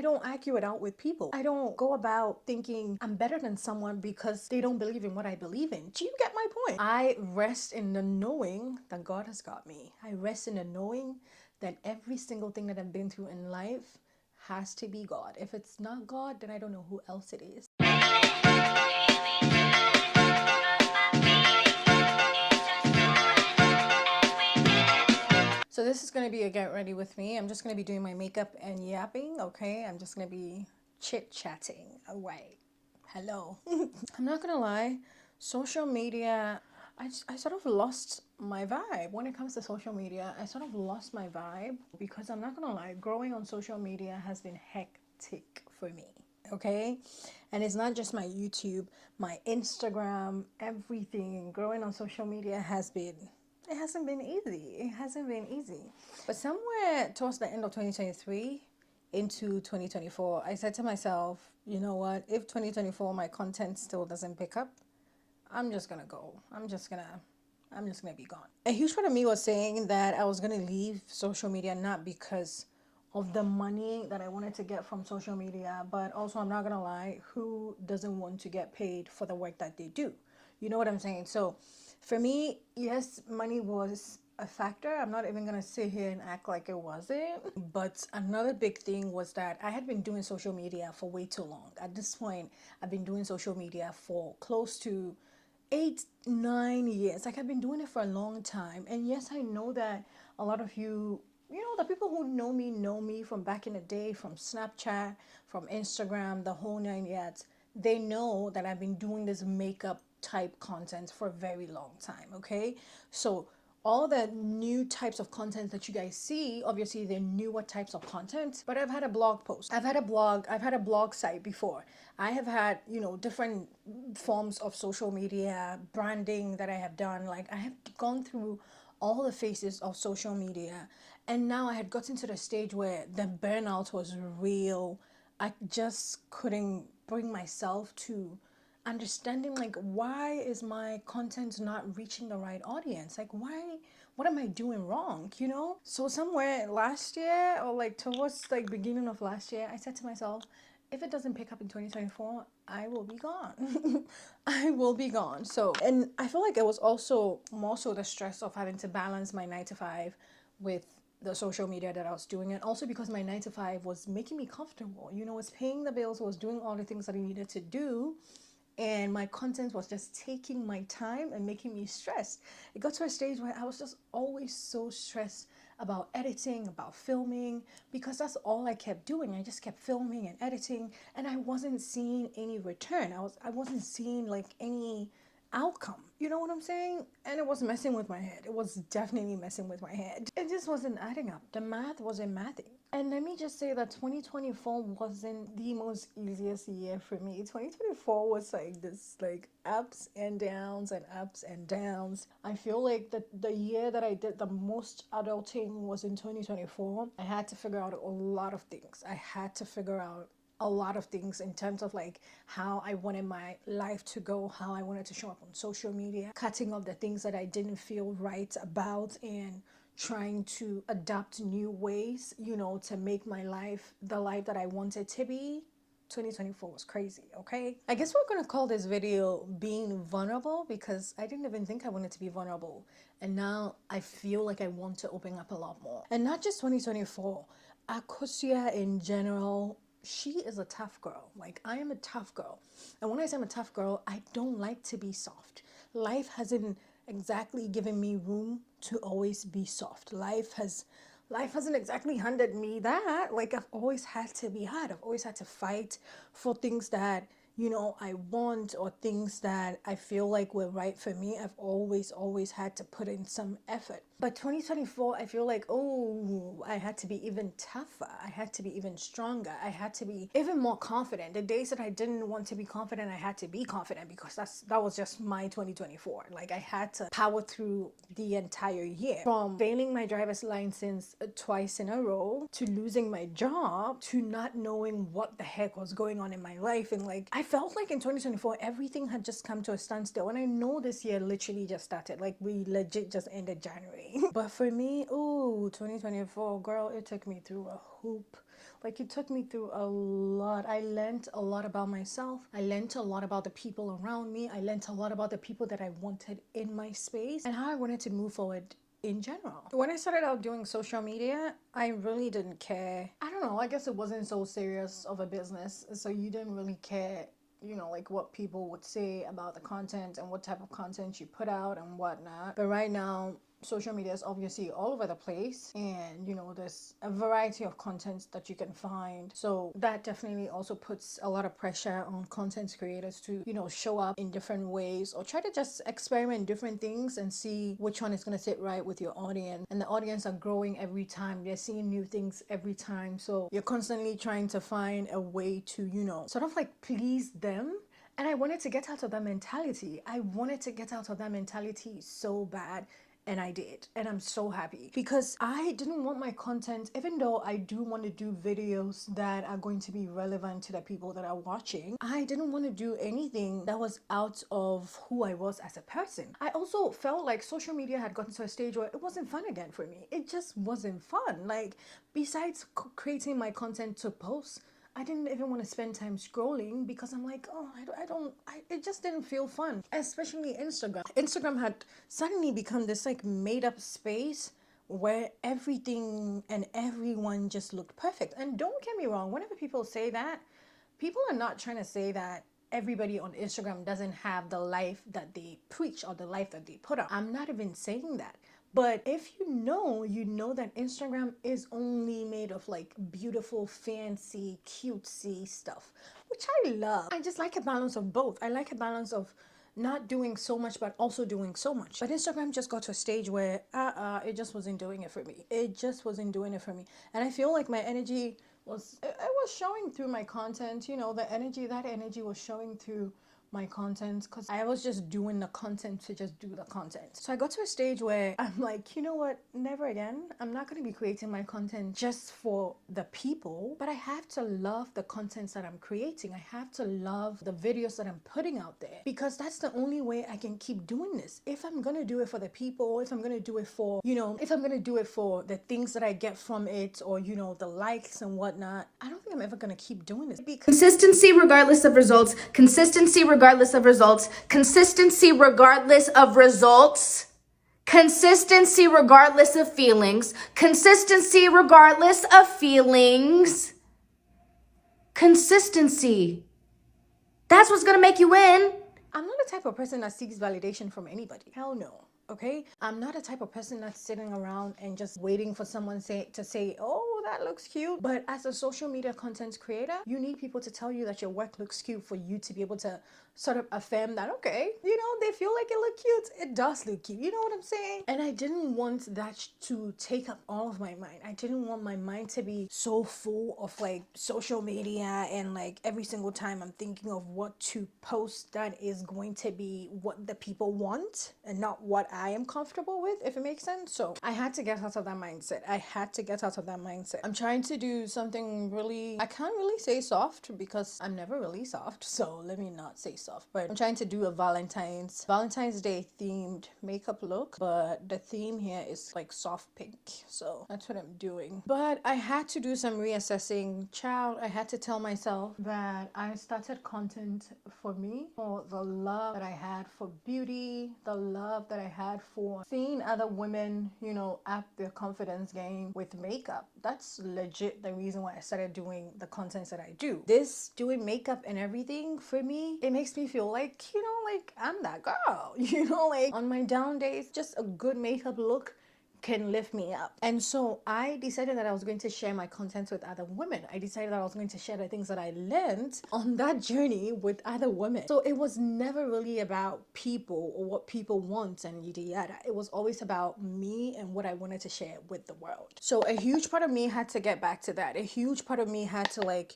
don't argue it out with people. I don't go about thinking I'm better than someone because they don't believe in what I believe in. Do you get my point? I rest in the knowing that God has got me. I rest in the knowing that every single thing that I've been through in life has to be God. If it's not God, then I don't know who else it is. So this is going to be a get ready with me. I'm just going to be doing my makeup and yapping, okay? I'm just going to be chit-chatting away. Hello. I'm not going to lie, social media, I sort of lost my vibe. When it comes to social media, I sort of lost my vibe because I'm not going to lie, growing on social media has been hectic for me. Okay, and it's not just my YouTube, my Instagram, everything. Growing on social media it hasn't been easy. It hasn't been easy. But somewhere towards the end of 2023 into 2024, I said to myself, you know what, if 2024 my content still doesn't pick up, I'm just gonna go. I'm just gonna be gone. A huge part of me was saying that I was gonna leave social media not because of the money that I wanted to get from social media, but also, I'm not gonna lie, who doesn't want to get paid for the work that they do? You know what I'm saying? So for me, yes, money was a factor. I'm not even gonna sit here and act like it wasn't. But another big thing was that I had been doing social media for way too long. At this point, I've been doing social media for close to 8-9 years. Like, I've been doing it for a long time. And yes, I know that a lot of you know, the people who know me from back in the day, from Snapchat, from Instagram, the whole 9 yards. They know that I've been doing this makeup type content for a very long time, okay? So all the new types of content that you guys see, obviously they're newer types of content, but I've had a blog post. I've had a blog site before. I have had, different forms of social media branding that I have done. Like, I have gone through all the phases of social media, and now I had gotten to the stage where the burnout was real. I just couldn't bring myself to understanding, like, why is my content not reaching the right audience? Like, what am I doing wrong, So somewhere last year, or like towards like beginning of last year, I said to myself, if it doesn't pick up in 2024, I will be gone. I will be gone. So, and I feel like it was also more so the stress of having to balance my 9 to 5 with the social media that I was doing, and also because my 9 to 5 was making me comfortable. Was paying the bills, was doing all the things that I needed to do, and my content was just taking my time and making me stressed. It got to a stage where I was just always so stressed about editing, about filming, because that's all I kept doing. I just kept filming and editing, and I wasn't seeing any return. I wasn't seeing like any outcome. You know what I'm saying? And it was messing with my head. It was definitely messing with my head. It just wasn't adding up. The math wasn't mathing. And let me just say that 2024 wasn't the most easiest year for me. 2024 was like this, like, ups and downs and ups and downs. I feel like the year that I did the most adulting was in 2024. I had to figure out a lot of things. I had to figure out a lot of things in terms of like how I wanted my life to go, how I wanted to show up on social media, cutting off the things that I didn't feel right about, and trying to adopt new ways, to make my life the life that I wanted to be. 2024 was crazy, okay? I guess we're gonna call this video being vulnerable, because I didn't even think I wanted to be vulnerable. And now I feel like I want to open up a lot more. And not just 2024, Akosia in general, she is a tough girl. Like, I am a tough girl. And when I say I'm a tough girl, I don't like to be soft. Life hasn't exactly given me room to always be soft. Life hasn't exactly handed me that. Like, I've always had to be hard. I've always had to fight for things that I want, or things that I feel like were right for me. I've always had to put in some effort. But 2024, I feel like, I had to be even tougher. I had to be even stronger. I had to be even more confident. The days that I didn't want to be confident, I had to be confident, because that was just my 2024. Like, I had to power through the entire year. From failing my driver's license twice in a row, to losing my job, to not knowing what the heck was going on in my life. And like, I felt like in 2024, everything had just come to a standstill. And I know this year literally just started. Like, we legit just ended January. But for me, 2024, girl, it took me through a hoop. Like, it took me through a lot. I learned a lot about myself. I learned a lot about the people around me. I learned a lot about the people that I wanted in my space and how I wanted to move forward in general. When I started out doing social media, I really didn't care. I don't know, I guess it wasn't so serious of a business, so you didn't really care, you know, like what people would say about the content and what type of content you put out and whatnot. But right now, social media is obviously all over the place, and you know, there's a variety of content that you can find, so that definitely also puts a lot of pressure on content creators to, you know, show up in different ways or try to just experiment different things and see which one is going to sit right with your audience. And the audience are growing every time, they're seeing new things every time, so you're constantly trying to find a way to, you know, sort of like please them. And I wanted to get out of that mentality. I wanted to get out of that mentality so bad. And I did. And I'm so happy because I didn't want my content, even though I do want to do videos that are going to be relevant to the people that are watching, I didn't want to do anything that was out of who I was as a person. I also felt like social media had gotten to a stage where it wasn't fun again for me. It just wasn't fun. Like, besides creating my content to post, I didn't even want to spend time scrolling because I'm like, oh, it just didn't feel fun. Especially Instagram. Instagram had suddenly become this like made up space where everything and everyone just looked perfect. And don't get me wrong, whenever people say that, people are not trying to say that everybody on Instagram doesn't have the life that they preach or the life that they put out. I'm not even saying that. But if you know that Instagram is only made of like beautiful, fancy, cutesy stuff, which I love. I just like a balance of both. I like a balance of not doing so much but also doing so much. But Instagram just got to a stage where it just wasn't doing it for me. It just wasn't doing it for me. And I feel like my energy it was showing through my content, you know, that energy was showing through my content because I was just doing the content to just do the content. So I got to a stage where I'm like, you know what, never again. I'm not going to be creating my content just for the people, but I have to love the contents that I'm creating. I have to love the videos that I'm putting out there because that's the only way I can keep doing this. If I'm going to do it for the people, if I'm going to do it for, you know, if I'm going to do it for the things that I get from it or, you know, the likes and whatnot, I don't think I'm ever going to keep doing this. Consistency regardless of results, consistency regardless of results, consistency regardless of results, consistency regardless of feelings, consistency regardless of feelings, consistency. That's what's gonna make you win. I'm not the type of person that seeks validation from anybody. Hell no. Okay? I'm not a type of person that's sitting around and just waiting for someone to say, oh, that looks cute. But as a social media content creator, you need people to tell you that your work looks cute for you to be able to sort of affirm that, okay, you know, they feel like it look cute. It does look cute. You know what I'm saying? And I didn't want that to take up all of my mind. I didn't want my mind to be so full of like social media and like every single time I'm thinking of what to post that is going to be what the people want and not what I am comfortable with, if it makes sense. So I had to get out of that mindset. I'm trying to do something really, I can't really say soft because I'm never really soft, so let me not say soft, but I'm trying to do a Valentine's Day themed makeup look, but the theme here is like soft pink, so that's what I'm doing. But I had to do some reassessing. Child, I had to tell myself that I started content for me, for the love that I had for beauty, the love that I had for seeing other women, you know, up their confidence game with makeup. That's legit the reason why I started doing the contents that I do. This doing makeup and everything, for me, it makes me feel like, you know, like I'm that girl, you know, like on my down days, just a good makeup look can lift me up. And so I decided that I was going to share my content with other women. I decided that I was going to share the things that I learned on that journey with other women. So it was never really about people or what people want and yada yada. It was always about me and what I wanted to share with the world. So a huge part of me had to get back to that. A huge part of me had to like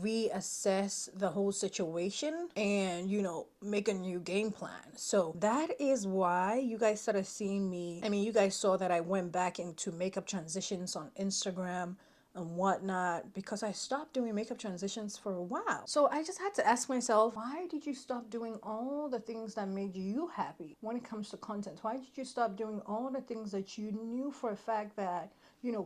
reassess the whole situation and, you know, make a new game plan. So that is why you guys started seeing me. I mean, you guys saw that I went back into makeup transitions on Instagram and whatnot because I stopped doing makeup transitions for a while. So I just had to ask myself, why did you stop doing all the things that made you happy when it comes to content? Why did you stop doing all the things that you knew for a fact that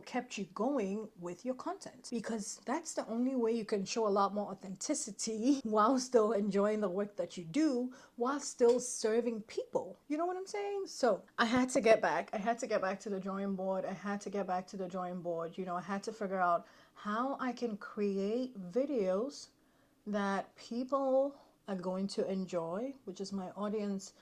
kept you going with your content, because that's the only way you can show a lot more authenticity while still enjoying the work that you do, while still serving people. You know what I'm saying? So I had to get back. I had to get back to the drawing board. I had to get back to the drawing board. I had to figure out how I can create videos that people are going to enjoy, which is my audience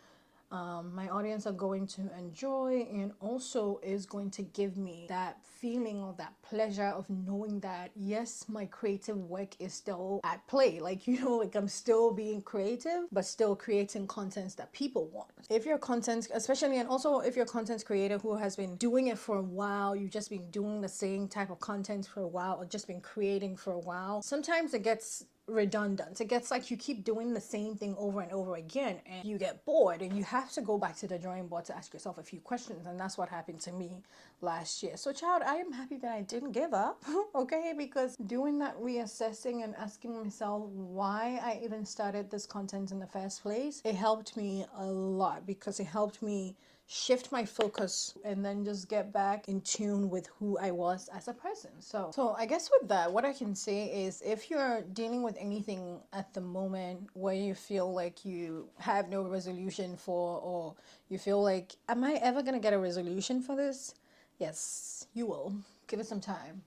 are going to enjoy, and also is going to give me that feeling of that pleasure of knowing that yes, my creative work is still at play. Like, like I'm still being creative, but still creating contents that people want. If you're content, especially, and also if you're a content creator who has been doing it for a while, you've just been doing the same type of content for a while, or just been creating for a while, sometimes it gets redundant. It gets like you keep doing the same thing over and over again, and you get bored, and you have to go back to the drawing board to ask yourself a few questions. And that's what happened to me last year. So child, I am happy that I didn't give up. Okay, because doing that reassessing and asking myself why I even started this content in the first place, it helped me a lot, because it helped me shift my focus and then just get back in tune with who I was as a person. So I guess with that, what I can say is, if you're dealing with anything at the moment where you feel like you have no resolution for, or you feel like, am I ever gonna get a resolution for this? Yes, you will. Give it some time.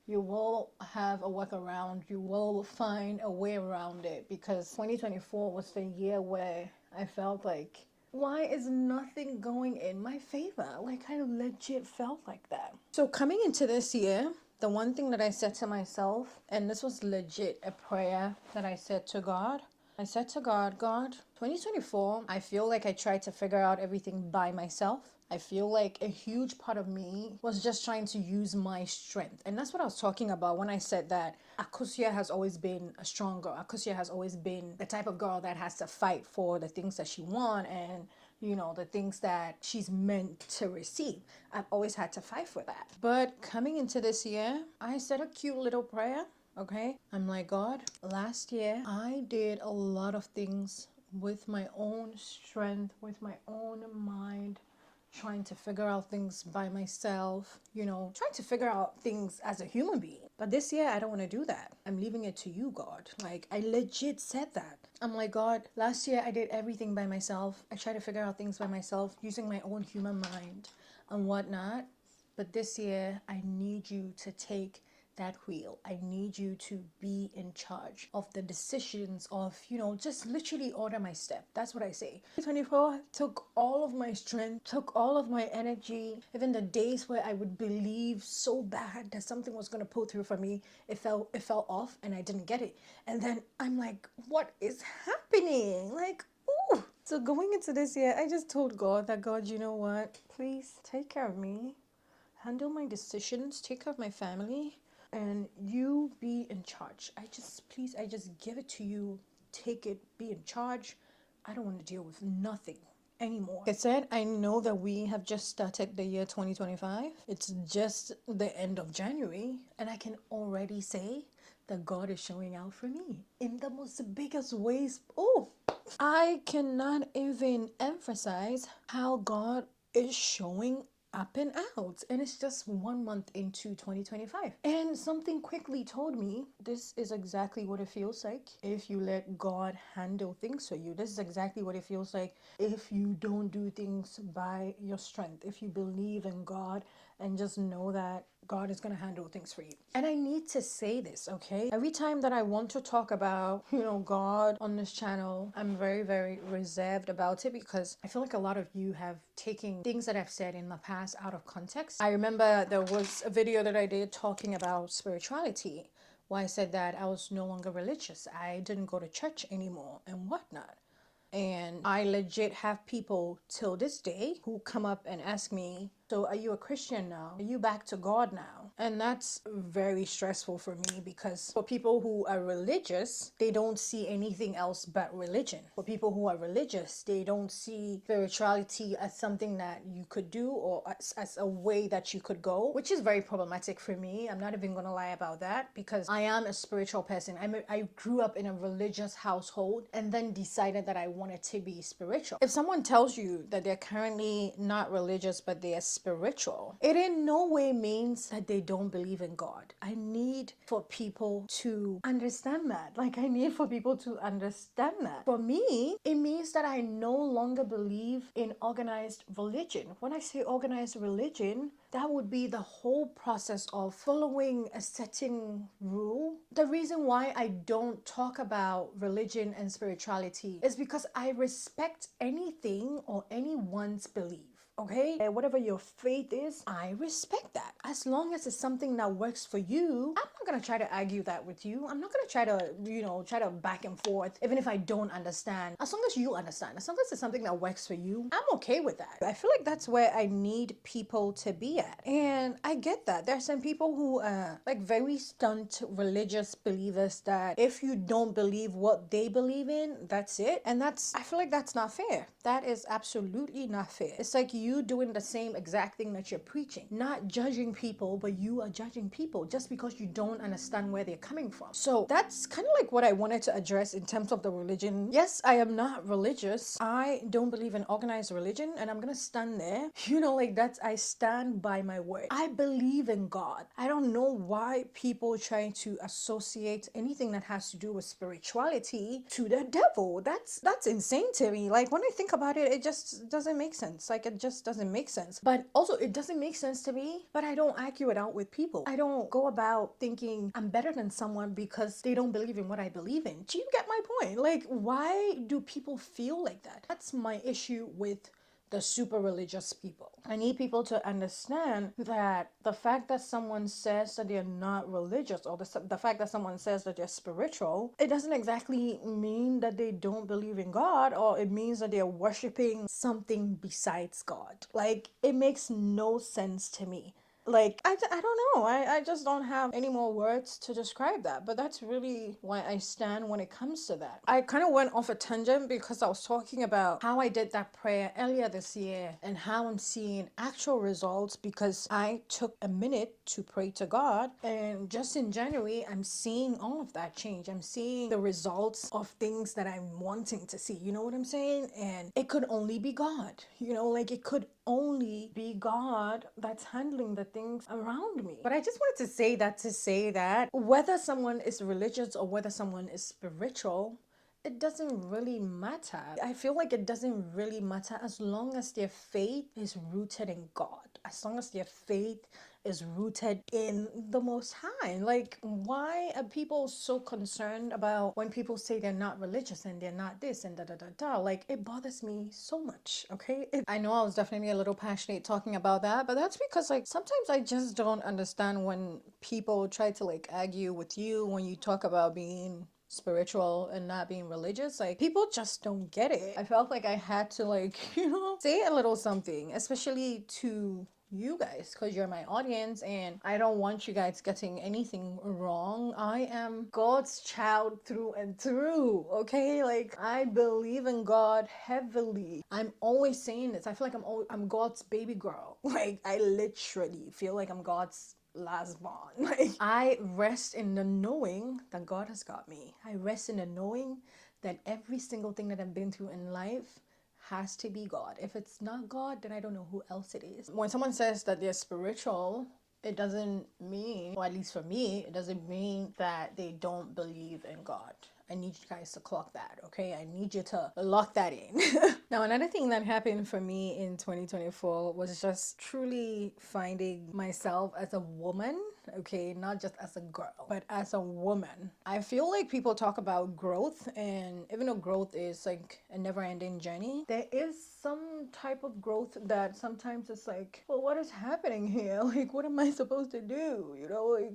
You will have a workaround. You will find a way around it, because 2024 was the year where I felt like, why is nothing going in my favor? Like, I legit felt like that. So coming into this year, the one thing that I said to myself, and this was legit a prayer that I said to God, I said to God, 2024, I feel like I tried to figure out everything by myself. I feel like a huge part of me was just trying to use my strength. And that's what I was talking about when I said that Akosia has always been a strong girl. Akosia has always been the type of girl that has to fight for the things that she wants, and the things that she's meant to receive. I've always had to fight for that. But coming into this year, I said a cute little prayer. Okay, I'm like, God, last year I did a lot of things with my own strength, with my own mind, trying to figure out things by myself, trying to figure out things as a human being. But this year, I don't want to do that. I'm leaving it to you, God. Like, I legit said that. I'm like, God, last year I did everything by myself. I tried to figure out things by myself using my own human mind and whatnot. But this year, I need you to take that wheel. I need you to be in charge of the decisions of, just literally order my step. That's what I say. 24 took all of my strength, took all of my energy. Even the days where I would believe so bad that something was going to pull through for me, it fell off and I didn't get it. And then I'm like, what is happening? Like, ooh. So going into this year, I just told God that, God, you know what? Please take care of me. Handle my decisions, take care of my family, and you be in charge. I just give it to you. Take it, be in charge. I don't want to deal with nothing anymore. Like I said, I know that we have just started the year 2025. It's just the end of January, and I can already say that God is showing out for me in the most biggest ways. Oh, I cannot even emphasize how God is showing up and out, and it's just 1 month into 2025, and something quickly told me this is exactly what it feels like if you let God handle things for you. This is exactly what it feels like if you don't do things by your strength, if you believe in God and just know that God is going to handle things for you. And I need to say this, okay? Every time that I want to talk about, God on this channel, I'm very, very reserved about it, because I feel like a lot of you have taken things that I've said in the past out of context. I remember there was a video that I did talking about spirituality, where I said that I was no longer religious. I didn't go to church anymore and whatnot. And I legit have people till this day who come up and ask me, so are you a Christian now? Are you back to God now? And that's very stressful for me, because for people who are religious, they don't see anything else but religion. For people who are religious, they don't see spirituality as something that you could do, or as a way that you could go, which is very problematic for me. I'm not even gonna lie about that, because I am a spiritual person. I grew up in a religious household and then decided that I wanted to be spiritual. If someone tells you that they're currently not religious but they are spiritual, it in no way means that they don't believe in God. I need for people to understand that. Like, I need for people to understand that. For me, it means that I no longer believe in organized religion. When I say organized religion, that would be the whole process of following a certain rule. The reason why I don't talk about religion and spirituality is because I respect anything or anyone's belief. Okay, whatever your faith is, I respect that. As long as it's something that works for you, I'm not gonna try to argue that with you. I'm not gonna try to, try to back and forth, even if I don't understand. As long as you understand, as long as it's something that works for you, I'm okay with that. I feel like that's where I need people to be at. And I get that. There are some people who are like very stunt religious believers that if you don't believe what they believe in, that's it. And I feel like that's not fair. That is absolutely not fair. It's like you doing the same exact thing that you're preaching, not judging people, but you are judging people just because you don't understand where they're coming from. So that's kind of like what I wanted to address in terms of the religion. Yes, I am not religious. I don't believe in organized religion, and I'm gonna stand there. I stand by my word. I believe in God. I don't know why people try to associate anything that has to do with spirituality to the devil. That's insane to me. Like, when I think about it, it just doesn't make sense. Like, it just doesn't make sense. But also, it doesn't make sense to me, but I don't argue it out with people. I don't go about thinking I'm better than someone because they don't believe in what I believe in. Do you get my point? Like, why do people feel like that? That's my issue with the super religious people. I need people to understand that the fact that someone says that they're not religious, or the fact that someone says that they're spiritual, it doesn't exactly mean that they don't believe in God, or it means that they're worshiping something besides God. Like, it makes no sense to me. Like, I don't know. I just don't have any more words to describe that. But that's really why I stand when it comes to that. I kind of went off a tangent because I was talking about how I did that prayer earlier this year and how I'm seeing actual results because I took a minute to pray to God. And just in January, I'm seeing all of that change. I'm seeing the results of things that I'm wanting to see. You know what I'm saying? And it could only be God. It could only be God that's handling the things around me. But I just wanted to say that whether someone is religious or whether someone is spiritual, it doesn't really matter. I feel like it doesn't really matter as long as their faith is rooted in God. As long as their faith is rooted in the Most High. Like, why are people so concerned about when people say they're not religious and they're not this and da da da da? Like, it bothers me so much, okay? I know I was definitely a little passionate talking about that, but that's because, like, sometimes I just don't understand when people try to, like, argue with you when you talk about being spiritual and not being religious. Like, people just don't get it. I felt like I had to, like, say a little something, especially to you guys, because you're my audience and I don't want you guys getting anything wrong. I am God's child through and through, okay? Like, I believe in God heavily. I'm always saying this. I feel like I'm God's baby girl. Like, I literally feel like I'm God's last born. Like, I rest in the knowing that God has got me. I rest in the knowing that every single thing that I've been through in life has to be God. If it's not God, then I don't know who else it is. When someone says that they're spiritual, it doesn't mean, or at least for me, it doesn't mean that they don't believe in God. I need you guys to clock that, okay? I need you to lock that in. Now, another thing that happened for me in 2024 was just truly finding myself as a woman, okay? Not just as a girl, but as a woman. I feel like people talk about growth, and even though growth is like a never-ending journey, there is some type of growth that sometimes it's like, well, what is happening here? Like, what am I supposed to do?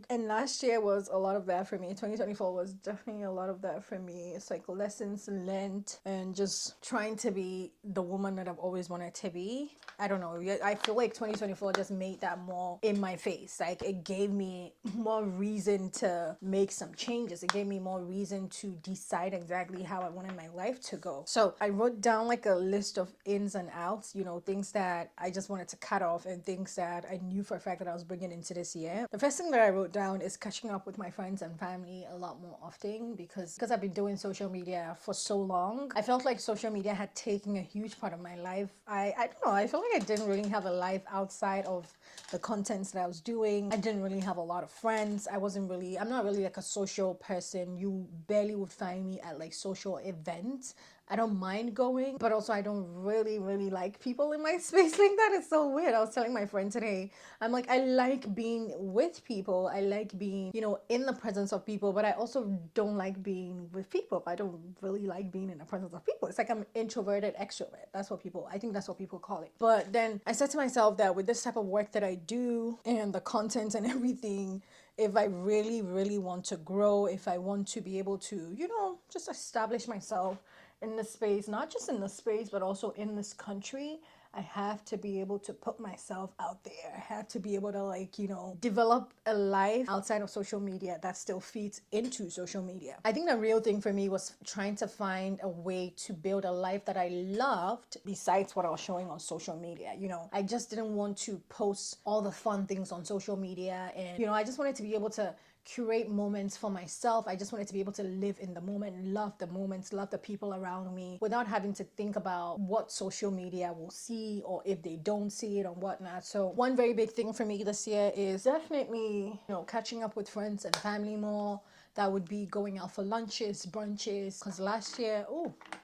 And last year was a lot of that for me. 2024 was definitely a lot of that for me. It's like lessons learned and just trying to be the woman that I've always wanted to be. I don't know. I feel like 2024 just made that more in my face. Like, it gave me me more reason to make some changes. It gave me more reason to decide exactly how I wanted my life to go. So I wrote down like a list of ins and outs, you know, things that I just wanted to cut off and things that I knew for a fact that I was bringing into this year. The first thing that I wrote down is catching up with my friends and family a lot more often, because I've been doing social media for so long. I felt like social media had taken a huge part of my life. I don't know, I felt like I didn't really have a life outside of the contents that I was doing. I didn't really have a lot of friends. I'm not really like a social person. You barely would find me at like social events. I don't mind going, but also I don't really like people in my space like that. It's so weird. I was telling my friend today, I'm like, I like being with people. I like being, you know, in the presence of people, but I also don't like being with people. I don't really like being in the presence of people. It's like I'm introverted extrovert. I think that's what people call it. But then I said to myself that with this type of work that I do and the content and everything, if I really want to grow, if I want to be able to, you know, just establish myself in this space, not just in this space, but also in this country, I have to be able to put myself out there. I have to be able to, like, you know, develop a life outside of social media that still feeds into social media. I think the real thing for me was trying to find a way to build a life that I loved besides what I was showing on social media. You know, I just didn't want to post all the fun things on social media, and, you know, I just wanted to be able to curate moments for myself. I just wanted to be able to live in the moment, love the moments, love the people around me without having to think about what social media will see or if they don't see it or whatnot. So one very big thing for me this year is definitely, you know, catching up with friends and family more. That would be going out for lunches, brunches, because last year,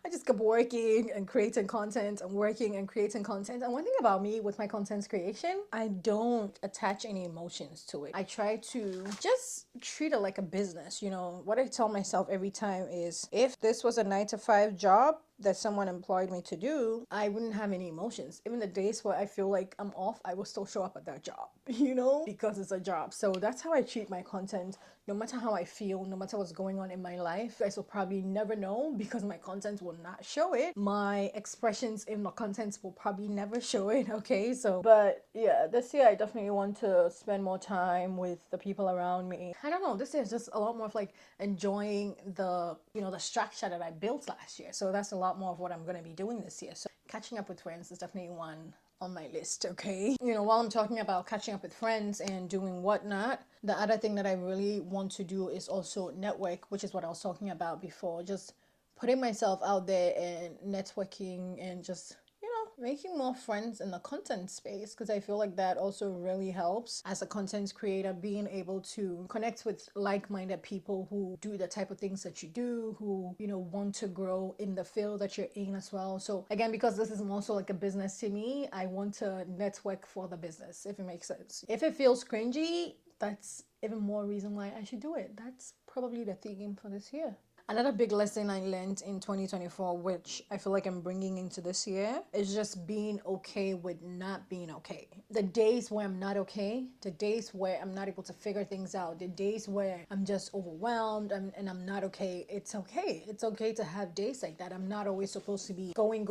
I just kept working and creating content and working and creating content. And one thing about me with my content creation, I don't attach any emotions to it. I try to just treat it like a business. You know, what I tell myself every time is, if this was a 9 to 5 job that someone employed me to do, I wouldn't have any emotions. Even the days where I feel like I'm off, I will still show up at that job, you know, because it's a job. So that's how I treat my content. No matter how I feel, no matter what's going on in my life, you guys will probably never know because my content will not show it. My expressions in the contents will probably never show it, okay? So, but yeah, this year I definitely want to spend more time with the people around me. I don't know, this year is just a lot more of like enjoying the, you know, the structure that I built last year. So that's a lot more of what I'm going to be doing this year. So catching up with friends is definitely one on my list, okay? You know, while I'm talking about catching up with friends and doing whatnot, the other thing that I really want to do is also network, which is what I was talking about before. Just putting myself out there and networking and just, you know, making more friends in the content space, because I feel like that also really helps as a content creator, being able to connect with like-minded people who do the type of things that you do, who, you know, want to grow in the field that you're in as well. So again, because this is also like a business to me, I want to network for the business, if it makes sense. If it feels cringy, that's even more reason why I should do it. That's probably the theme for this year. Another big lesson I learned in 2024, which I feel like I'm bringing into this year, is just being okay with not being okay. The days where I'm not okay, the days where I'm not able to figure things out, the days where I'm just overwhelmed and I'm not okay, it's okay. It's okay to have days like that. I'm not always supposed to be going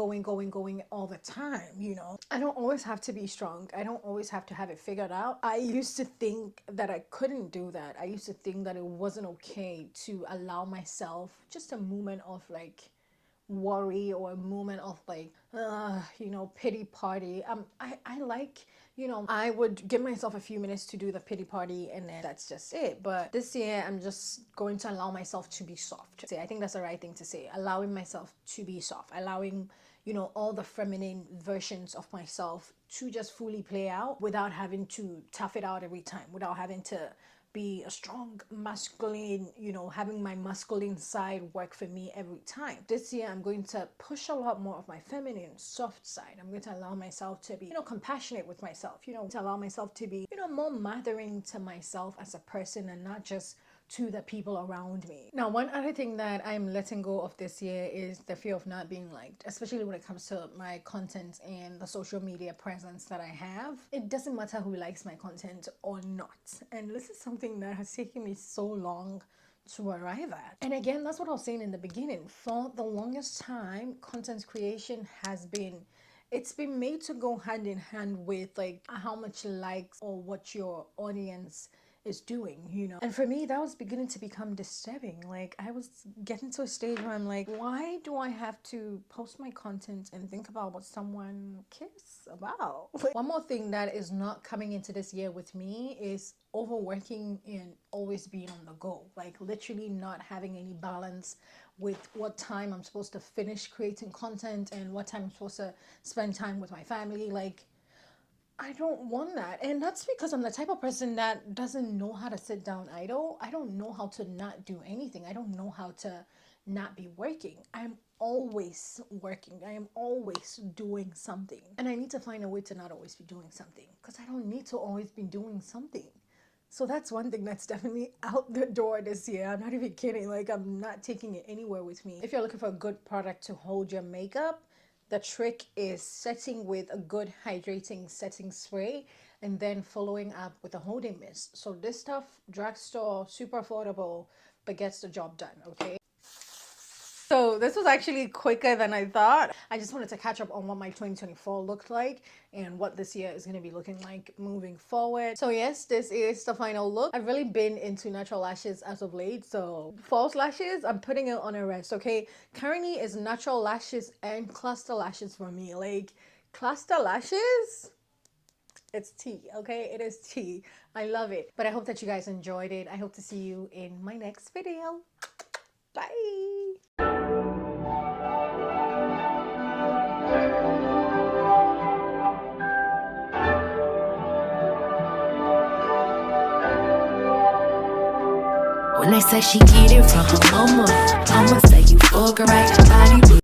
all the time, you know? I don't always have to be strong. I don't always have to have it figured out. I used to think that I couldn't do that. I used to think that it wasn't okay to allow myself just a moment of like worry or a moment of like you know, pity party. I like, you know, I would give myself a few minutes to do the pity party and then that's just it. But this year I'm just going to allow myself to be soft. I think that's the right thing to say, allowing myself to be soft, allowing, you know, all the feminine versions of myself to just fully play out without having to tough it out every time, without having to be a strong masculine, you know, having my masculine side work for me every time. This year I'm going to push a lot more of my feminine soft side. I'm going to allow myself to be, you know, compassionate with myself, you know, to allow myself to be, you know, more mothering to myself as a person and not just to the people around me. Now, one other thing that I'm letting go of this year is the fear of not being liked, especially when it comes to my content and the social media presence that I have. It doesn't matter who likes my content or not. And this is something that has taken me so long to arrive at. And again, that's what I was saying in the beginning. For the longest time, content creation has been, it's been made to go hand in hand with like how much likes or what your audience is doing, you know. And for me, that was beginning to become disturbing. Like, I was getting to a stage where I'm like, why do I have to post my content and think about what someone cares about? One more thing that is not coming into this year with me is overworking and always being on the go. Like, literally not having any balance with what time I'm supposed to finish creating content and what time I'm supposed to spend time with my family. Like, I don't want that. And that's because I'm the type of person that doesn't know how to sit down idle. I don't know how to not do anything. I don't know how to not be working. I'm always working. I am always doing something. And I need to find a way to not always be doing something, because I don't need to always be doing something. So that's one thing that's definitely out the door this year. I'm not even kidding. Like, I'm not taking it anywhere with me. If you're looking for a good product to hold your makeup, the trick is setting with a good hydrating setting spray and then following up with a holding mist. So this stuff, drugstore, super affordable, but gets the job done, okay? So this was actually quicker than I thought. I just wanted to catch up on what my 2024 looked like and what this year is going to be looking like moving forward. So yes, this is the final look. I've really been into natural lashes as of late. So false lashes, I'm putting it on a rest, okay? Currently it's natural lashes and cluster lashes for me. Like, cluster lashes, it's tea, okay? It is tea. I love it. But I hope that you guys enjoyed it. I hope to see you in my next video. Bye. When they say she get it from her mama, I'ma say you fuck her right, body